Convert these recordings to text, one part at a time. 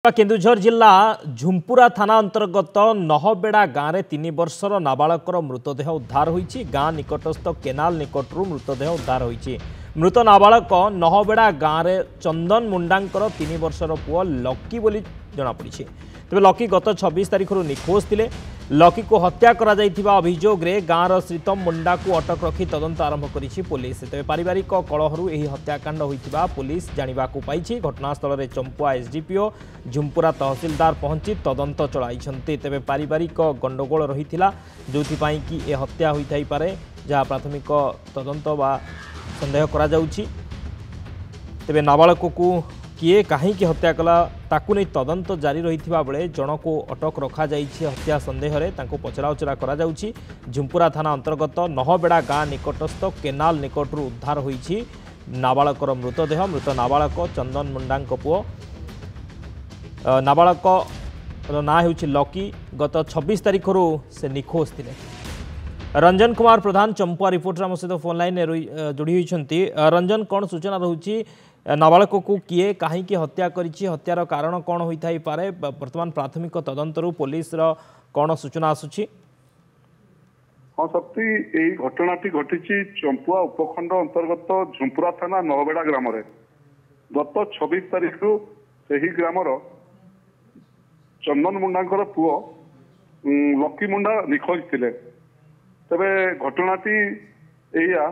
केन्दुझर जिला झुम्पुरा थाना अंतर्गत नहबेड़ा गाँव में 3 वर्षर नाबालकर मृतदेह उद्धार होईछि। गाँ निकटस्थ केनाल निकटरू मृतदेह उद्धार होईछि। मृत नाबालक नहबेड़ा गाँव में चंदन मुंडांकर 3 वर्षर पुओ लकी बोली जनापड़ी। तेज लकी गत 26 तारिख निखोज थे। लकी को हत्या करा जाइथिबा अभियोग रे गाँवर श्रीतम मुंडा को अटक रखी तदंत आरंभ करिछि पुलिस। तेज पारिवारिक कलहरु एही हत्याकांड होइथिबा पुलिस जानिबाकू पाइछि। घटनास्थल में चंपुआ एसडीपीओ झुम्पुरा तहसीलदार पहुंची तदंत चलाइछन्ति। तेज पारिवारिक गंडगोल रहिथिला जोथिपाई कि ए हत्या होइथाइ पारे जहाँ प्राथमिक तदंत बा संदेह करा जाउछि। तेज नाबालक को किए कहीं हत्या कला ताकू नहीं तदंत जारी रही बेले जन को अटक रखा जाइछि। हत्या संदेह रे तांको पचराउचरा करा जाउछि। झुम्पुरा थाना अंतर्गत नहबेड़ा गाँ निकटस्थ केनाल निकटरू उद्धार होईछि नाबालकर मृतदेह। मृत नाबालक चंदन मुंडांक पुओ। नाबालक ना हेउछि लकी। गत 26 तारिख से निखोज थिले। रंजन कुमार प्रधान चंपुआ रिपोर्टर आम सहित फोन लाइन जोड़ी होती। रंजन कौन सूचना रहुछि नाबालक को किए कहीं हत्या करिछि हत्यार कारण कौन होइथाइ पारे वर्तमान प्राथमिक तदंतरु पुलिस कौन सूचना आसुछि? हाँ शक्ति यही घटनाटी घटी चंपुआ उपखंड अंतर्गत झुम्पुरा थाना नहबेड़ा ग्राम गत 26 तारिख से ग्रामर चंदन मुंडा पुओ लकी मुंडा निखोज थे। तेरे घटनाटी या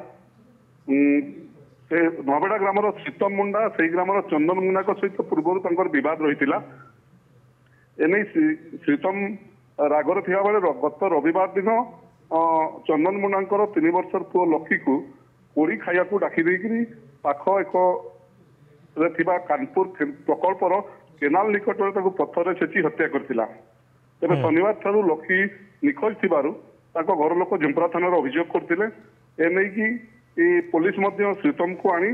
नहबेड़ा ग्रामर शीतम मुंडा से ग्रामर चंदन मुंडा सहित पूर्व बद रही एने शीतम रागर थिया बेले गत रविवार दिन चंदन मुंडा 3 वर्षर पुओ लकी को कोड़ी खाया डाकी देकरी पाख एक कानपुर प्रकल्पर केनाल निकट में पथर छेची हत्या करथिला। तेरे शनिवार ठारू लकी निखोज थिबारु ताको घर लोक झुम्पुरा थाना अभियोग करथिले। एने की पुलिस श्रीतम को आनी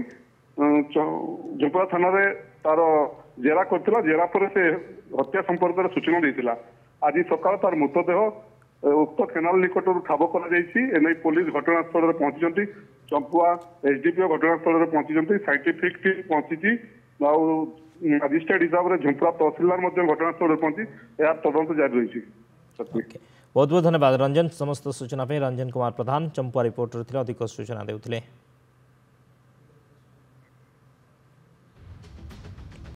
झुम्पुरा थाना तार जेरा करथिला। जेरा पर से हत्या संपर्क में सूचना देथिला। आज सकाळ तार मृतदेह उक्त केनाल निकट ठाब कर पुलिस घटनास्थल में पहुंची। चंपुआ एसडीपीओ घटनास्थल में पहुंची। साइंटिफिक टीम पहुंची। मजिस्ट्रेट हिसाब से झुम्पुरा तहसीलदार घटनास्थल में पहुंची यार तदंत जारी रही। बहुत बहुत धन्यवाद रंजन। समस्त सूचना पे रंजन कुमार प्रधान चंपुआ रिपोर्टर अधिक सूचना देउथिले।